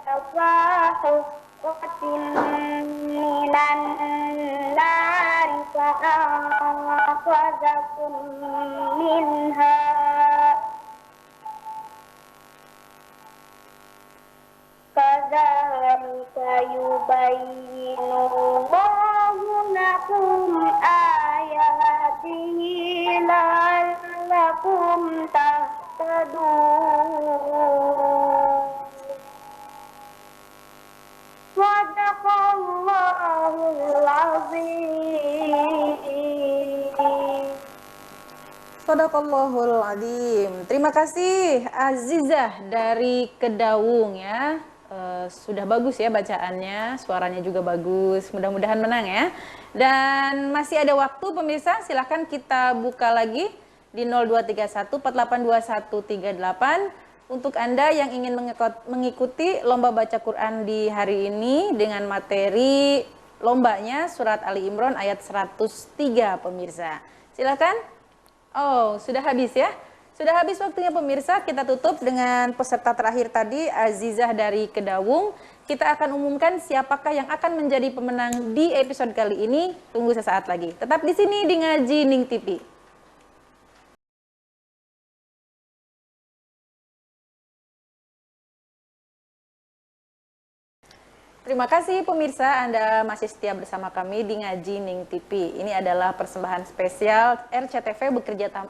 شفا حفرة من النار فأنقذكم منها كذلك يبين الله لكم آياته لعلكم تهتدون صدق الله العظيم. Sadaqallahul Adzim. Terima kasih Azizah dari Kedaung ya. Sudah bagus ya bacaannya, suaranya juga bagus. Mudah-mudahan menang ya. Dan masih ada waktu pemirsa, silahkan kita buka lagi di 0231482138 untuk Anda yang ingin mengikuti lomba baca Quran di hari ini dengan materi lombanya surat Ali Imran ayat 103 pemirsa. Silakan. Oh, sudah habis ya? Sudah habis waktunya pemirsa, kita tutup dengan peserta terakhir tadi, Azizah dari Kedaung. Kita akan umumkan siapakah yang akan menjadi pemenang di episode kali ini. Tunggu sesaat lagi. Tetap di sini di Ngaji Ning TV. Terima kasih pemirsa, Anda masih setia bersama kami di Ngaji Ning TV. Ini adalah persembahan spesial RCTV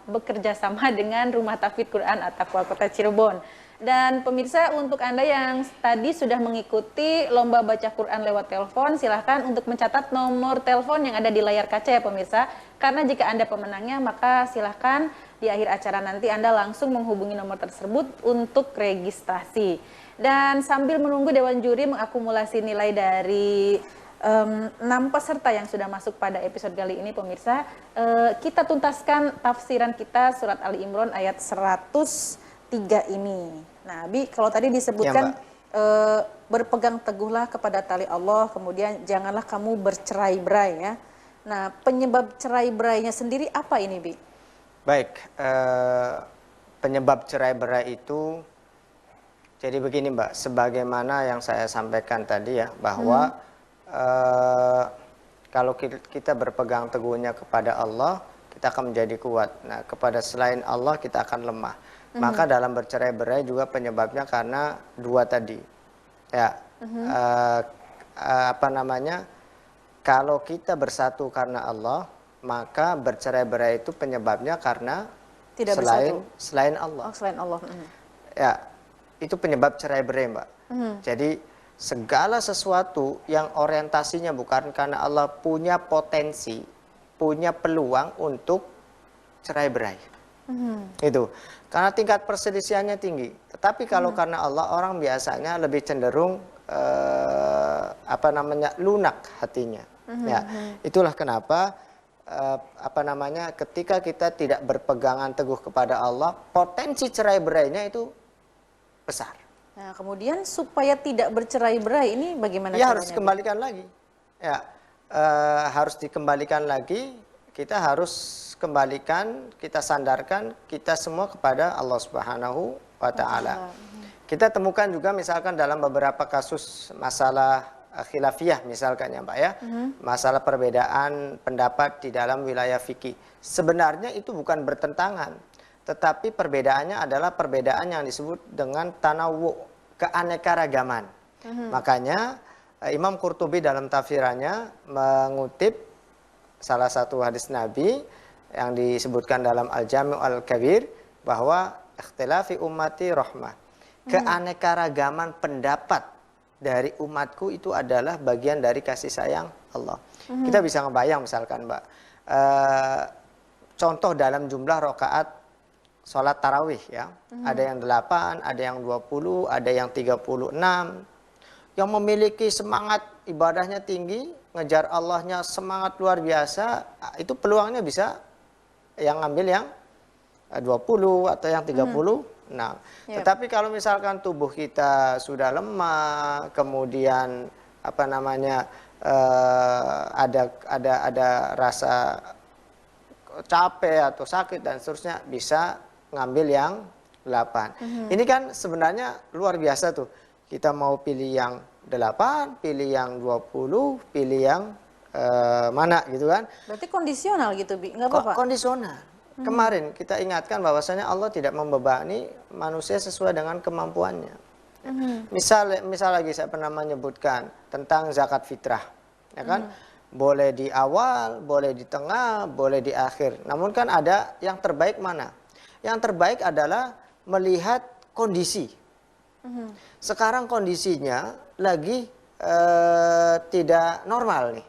bekerja sama dengan Rumah Tahfidz Quran At-Taqwa Kota Cirebon. Dan pemirsa, untuk Anda yang tadi sudah mengikuti lomba baca Quran lewat telepon, silahkan untuk mencatat nomor telepon yang ada di layar kaca ya pemirsa. Karena jika Anda pemenangnya, maka silahkan di akhir acara nanti Anda langsung menghubungi nomor tersebut untuk registrasi. Dan sambil menunggu Dewan Juri mengakumulasi nilai dari 6 peserta yang sudah masuk pada episode kali ini pemirsa, kita tuntaskan tafsiran kita surat Ali Imran ayat 103 ini. Nah, Bi, kalau tadi disebutkan ya, berpegang teguhlah kepada tali Allah, kemudian janganlah kamu bercerai-berai ya. Nah, penyebab cerai-berainya sendiri apa ini, Bi? Baik, penyebab cerai-berai itu jadi begini Mbak, sebagaimana yang saya sampaikan tadi ya, bahwa kalau kita berpegang teguhnya kepada Allah, kita akan menjadi kuat. Nah, kepada selain Allah kita akan lemah. Maka dalam bercerai-berai juga penyebabnya karena dua tadi. Ya, kalau kita bersatu karena Allah, maka bercerai-berai itu penyebabnya karena tidak selain Allah. Oh, selain Allah. Ya. Itu penyebab cerai-berai, Mbak. Jadi segala sesuatu yang orientasinya bukan karena Allah punya potensi, punya peluang untuk cerai-berai. Itu. Karena tingkat perselisihannya tinggi. Tetapi kalau karena Allah, orang biasanya lebih cenderung lunak hatinya. Ya. Itulah kenapa ketika kita tidak berpegangan teguh kepada Allah, potensi cerai-berainya itu besar. Nah, kemudian supaya tidak bercerai-berai ini bagaimana caranya? Ya harus dikembalikan lagi. Ya, harus dikembalikan lagi. Kita harus kembalikan, kita sandarkan kita semua kepada Allah Subhanahu wa Ta'ala. Kita temukan juga misalkan dalam beberapa kasus masalah khilafiyah misalkan ya Mbak ya, masalah perbedaan pendapat di dalam wilayah fikih. Sebenarnya itu bukan bertentangan. Tetapi perbedaannya adalah perbedaan yang disebut dengan tanawu, keanekaragaman. Makanya Imam Qurtubi dalam tafsirannya mengutip salah satu hadis Nabi yang disebutkan dalam Al-Jami' Al-Kabir bahwa ikhtilafi ummati rahmah. Keanekaragaman pendapat dari umatku itu adalah bagian dari kasih sayang Allah. Kita bisa ngebayang misalkan Mbak, contoh dalam jumlah rakaat sholat tarawih ya. Ada yang 8, ada yang 20, ada yang 36. Yang memiliki semangat ibadahnya tinggi, ngejar Allahnya semangat luar biasa, itu peluangnya bisa yang ngambil yang 20 atau yang 36. Tetapi kalau misalkan tubuh kita sudah lemah, kemudian apa namanya ada rasa capek atau sakit dan seterusnya, bisa ngambil yang 8. Ini kan sebenarnya luar biasa tuh. Kita mau pilih yang 8, pilih yang 20, pilih yang mana gitu kan. Berarti kondisional gitu, Bi? Nggak apa-apa? Kondisional. Kemarin kita ingatkan bahwasanya Allah tidak membebani manusia sesuai dengan kemampuannya. Misal lagi saya pernah menyebutkan tentang zakat fitrah, ya kan? Boleh di awal, boleh di tengah, boleh di akhir. Namun kan ada yang terbaik mana? Yang terbaik adalah melihat kondisi. Sekarang kondisinya lagi tidak normal nih.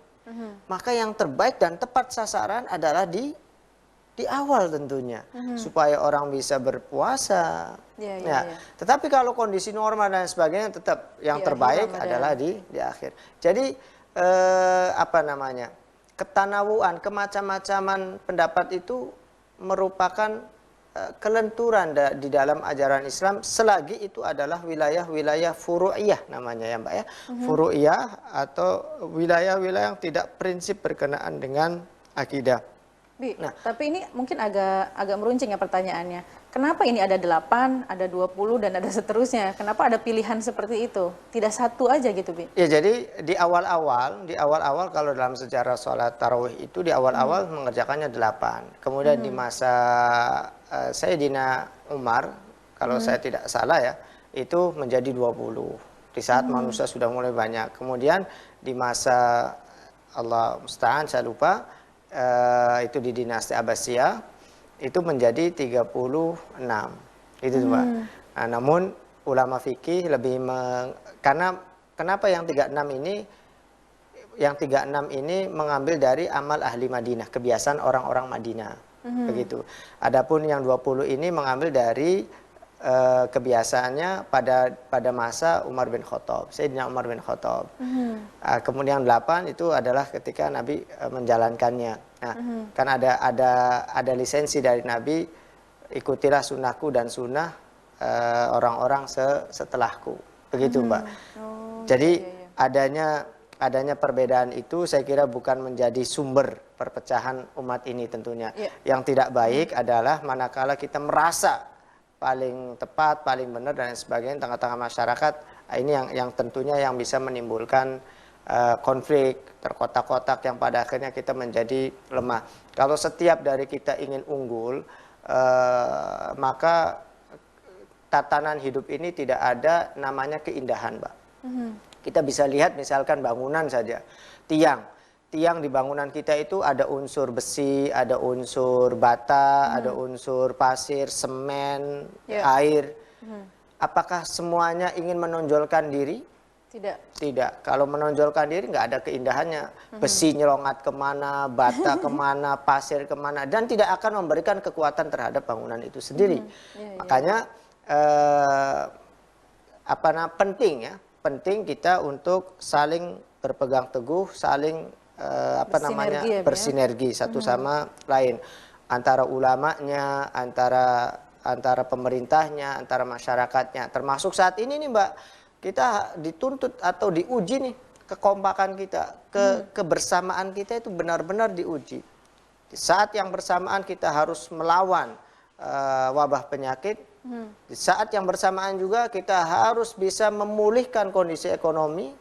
Maka yang terbaik dan tepat sasaran adalah di awal tentunya, supaya orang bisa berpuasa. Tetapi kalau kondisi normal dan sebagainya, tetap yang terbaik adalah di akhir. Jadi apa namanya, ketanawuan, kemacam-macaman pendapat itu merupakan kelenturan di dalam ajaran Islam, selagi itu adalah wilayah-wilayah furu'iyah namanya ya Mbak ya. Furu'iyah atau wilayah-wilayah yang tidak prinsip berkenaan dengan akidah. Bi, tapi ini mungkin agak meruncing ya pertanyaannya. Kenapa ini ada 8, ada 20 dan ada seterusnya? Kenapa ada pilihan seperti itu? Tidak satu aja gitu, Bi? Ya, jadi di awal-awal kalau dalam sejarah sholat tarawih itu di awal-awal mengerjakannya 8. Kemudian di masa Sayyidina Umar, kalau saya tidak salah ya, itu menjadi 20. Di saat manusia sudah mulai banyak. Kemudian di masa Allah musta'an, saya lupa, itu di dinasti Abbasiyah itu menjadi 36 itu Mbak. Nah, namun ulama fikih lebih karena kenapa yang 36 ini mengambil dari amal ahli Madinah, kebiasaan orang-orang Madinah begitu. Adapun yang 20 ini mengambil dari kebiasaannya pada masa Umar bin Khattab, Sayyidina Umar bin Khattab. Kemudian 8 itu adalah ketika Nabi menjalankannya. Nah, kan ada lisensi dari Nabi, ikutilah sunnahku dan sunnah orang-orang setelahku. Begitu, Mbak. Jadi adanya perbedaan itu saya kira bukan menjadi sumber perpecahan umat ini tentunya. Yang tidak baik adalah manakala kita merasa paling tepat, paling benar dan sebagainya tengah-tengah masyarakat. Ini yang tentunya yang bisa menimbulkan konflik, terkotak-kotak yang pada akhirnya kita menjadi lemah. Kalau setiap dari kita ingin unggul, maka tatanan hidup ini tidak ada namanya keindahan, Mbak. Kita bisa lihat misalkan bangunan saja, tiang di bangunan kita itu ada unsur besi, ada unsur bata, ada unsur pasir, semen, air. Apakah semuanya ingin menonjolkan diri? Tidak. Kalau menonjolkan diri nggak ada keindahannya. Besi nyelongat kemana, bata kemana, pasir kemana, dan tidak akan memberikan kekuatan terhadap bangunan itu sendiri. Makanya penting kita untuk saling berpegang teguh, saling bersinergi satu sama lain, antara ulamanya, antara pemerintahnya, antara masyarakatnya. Termasuk saat ini nih Mbak, kita dituntut atau diuji nih kekompakan kita, kebersamaan kita itu benar-benar diuji. Di saat yang bersamaan kita harus melawan wabah penyakit. Di saat yang bersamaan juga kita harus bisa memulihkan kondisi ekonomi.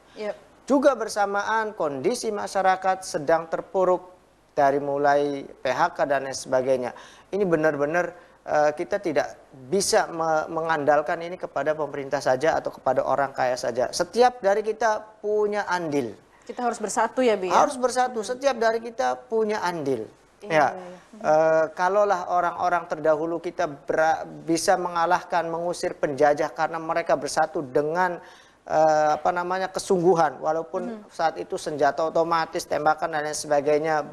Juga bersamaan kondisi masyarakat sedang terpuruk dari mulai PHK dan lain sebagainya. Ini benar-benar kita tidak bisa mengandalkan ini kepada pemerintah saja atau kepada orang kaya saja. Setiap dari kita punya andil. Kita harus bersatu ya, Bi. Ya? Harus bersatu. Setiap dari kita punya andil. Iya, Kalaulah orang-orang terdahulu kita bisa mengalahkan, mengusir penjajah karena mereka bersatu dengan kesungguhan, walaupun saat itu senjata otomatis, tembakan dan lain sebagainya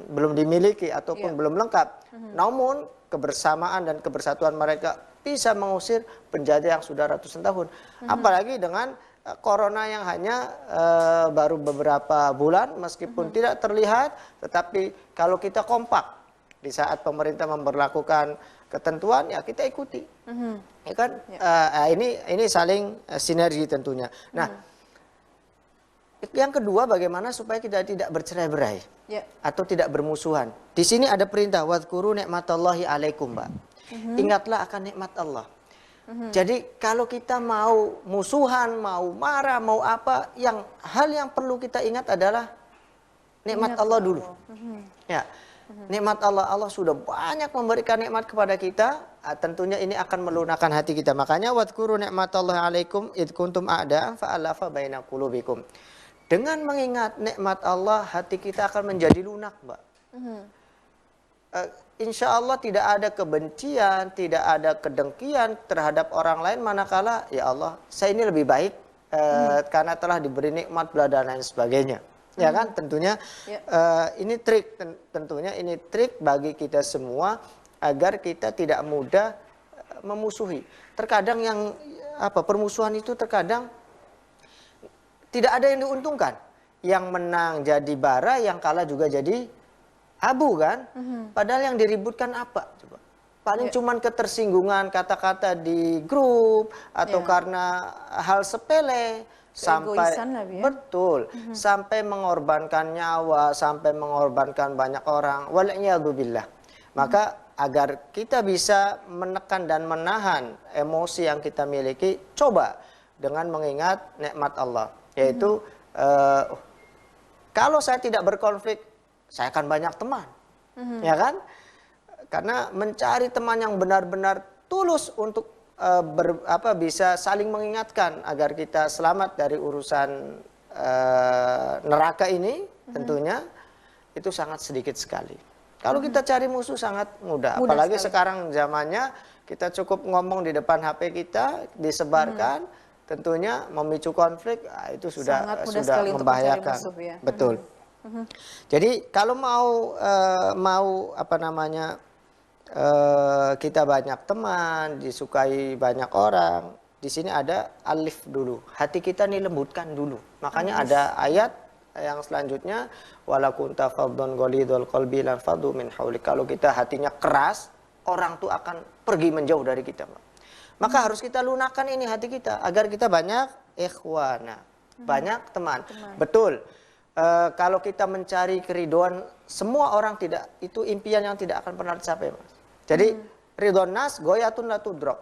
belum dimiliki ataupun belum lengkap. Namun kebersamaan dan kebersatuan mereka bisa mengusir penjajah yang sudah ratusan tahun. Apalagi dengan corona yang hanya baru beberapa bulan, meskipun tidak terlihat, tetapi kalau kita kompak di saat pemerintah memberlakukan ketentuan, ya kita ikuti. Ya kan? Ini saling sinergi tentunya. Nah, yang kedua, bagaimana supaya kita tidak bercerai-berai atau tidak bermusuhan. Di sini ada perintah, wadhkuru nikmatallahi alaikum, Mbak. Ingatlah akan nikmat Allah. Jadi kalau kita mau musuhan, mau marah, mau apa, hal yang perlu kita ingat adalah nikmat Allah dulu. Ya, nikmat Allah sudah banyak memberikan nikmat kepada kita. Tentunya ini akan melunakkan hati kita. Makanya wadhkuru nikmatallahi alaikum id kuntum a'da'an fa'alafa baina qulubikum. Dengan mengingat nikmat Allah, hati kita akan menjadi lunak, Mbak. Insya Allah tidak ada kebencian, tidak ada kedengkian terhadap orang lain, manakala ya Allah, saya ini lebih baik karena telah diberi nikmat bla dan lain sebagainya. Ya kan, tentunya ini trik, tentunya ini trik bagi kita semua agar kita tidak mudah memusuhi. Terkadang permusuhan itu terkadang tidak ada yang diuntungkan. Yang menang jadi bara, yang kalah juga jadi abu kan? Padahal yang diributkan apa? Coba. Paling cuman ketersinggungan kata-kata di grup atau karena hal sepele sampai betul sampai mengorbankan nyawa, sampai mengorbankan banyak orang. Wal'iyadzubillah. Maka agar kita bisa menekan dan menahan emosi yang kita miliki, coba dengan mengingat nikmat Allah. Yaitu kalau saya tidak berkonflik, saya akan banyak teman, ya kan? Karena mencari teman yang benar-benar tulus untuk bisa saling mengingatkan agar kita selamat dari urusan neraka ini, tentunya itu sangat sedikit sekali. Kalau kita cari musuh sangat mudah, apalagi sekali. Sekarang zamannya kita cukup ngomong di depan HP kita, disebarkan. Tentunya memicu konflik, itu sudah membahayakan. Musuh, ya? Betul. Jadi kalau mau kita banyak teman, disukai banyak orang, di sini ada alif dulu. Hati kita nih lembutkan dulu. Makanya ada ayat yang selanjutnya, wala kunta faddan ghalidhal qalbi lan faddu min haulik. Kalau kita hatinya keras, orang tuh akan pergi menjauh dari kita, Mbak. Maka harus kita lunakan ini hati kita agar kita banyak ikhwana, banyak teman. Betul. Kalau kita mencari keriduan semua orang, tidak, itu impian yang tidak akan pernah tercapai, Mas. Jadi ridwan nas goyatun la tudrak.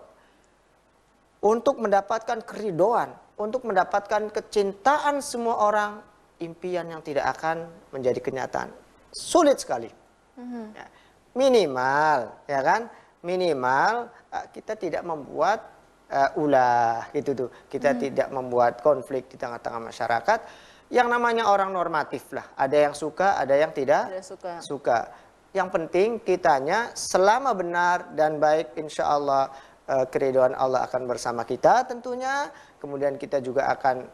Untuk mendapatkan keriduan, untuk mendapatkan kecintaan semua orang, impian yang tidak akan menjadi kenyataan. Sulit sekali. Ya. Minimal, ya kan? Minimal kita tidak membuat ulah gitu tuh. Kita tidak membuat konflik di tengah-tengah masyarakat. Yang namanya orang normatif lah. Ada yang suka, ada yang tidak suka. Yang penting kitanya selama benar dan baik, insya Allah keridhaan Allah akan bersama kita tentunya. Kemudian kita juga akan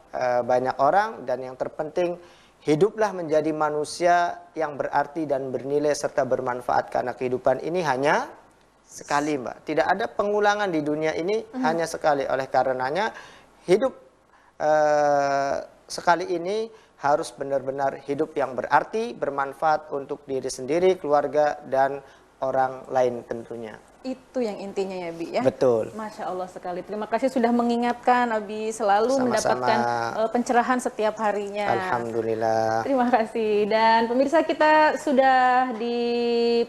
banyak orang, dan yang terpenting hiduplah menjadi manusia yang berarti dan bernilai serta bermanfaat, karena kehidupan ini hanya sekali, Mbak. Tidak ada pengulangan di dunia ini, hanya sekali. Oleh karenanya hidup sekali ini harus benar-benar hidup yang berarti, bermanfaat untuk diri sendiri, keluarga, dan orang lain tentunya. Itu yang intinya ya, Bi, ya? Betul. Masya Allah sekali. Terima kasih sudah mengingatkan, Abi selalu mendapatkan pencerahan setiap harinya. Alhamdulillah. Terima kasih. Dan pemirsa, kita sudah di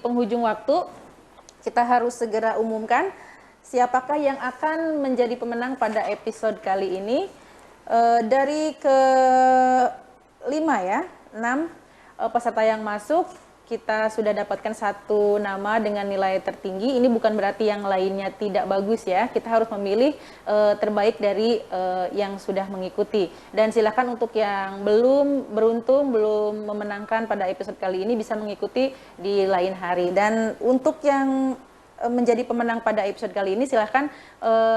penghujung waktu. Kita harus segera umumkan siapakah yang akan menjadi pemenang pada episode kali ini. Dari ke 5 ya, 6 peserta yang masuk. kita sudah dapatkan satu nama dengan nilai tertinggi, ini bukan berarti yang lainnya tidak bagus ya. Kita harus memilih terbaik dari yang sudah mengikuti. Dan silakan untuk yang belum beruntung, belum memenangkan pada episode kali ini bisa mengikuti di lain hari. Dan untuk yang menjadi pemenang pada episode kali ini silahkan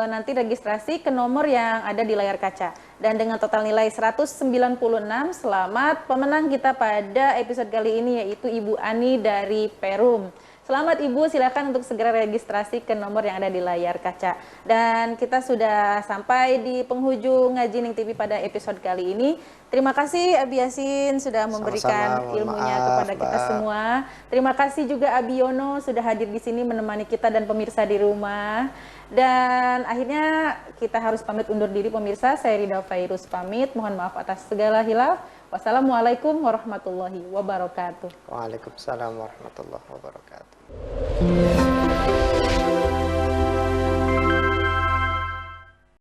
nanti registrasi ke nomor yang ada di layar kaca. Dan dengan total nilai 196, selamat pemenang kita pada episode kali ini yaitu Ibu Ani dari Perum. Selamat Ibu, silakan untuk segera registrasi ke nomor yang ada di layar kaca. Dan kita sudah sampai di penghujung Ngaji Ning TV pada episode kali ini. Terima kasih Abi Yasin sudah memberikan Sama-sama, mohon ilmunya maaf, kepada kita Mbak. semua. Terima kasih juga Abi Yono sudah hadir di sini menemani kita dan pemirsa di rumah. Dan akhirnya kita harus pamit undur diri pemirsa. Saya Rida Fairuz pamit. Mohon maaf atas segala hilaf. Wassalamualaikum warahmatullahi wabarakatuh. Waalaikumsalam warahmatullahi wabarakatuh.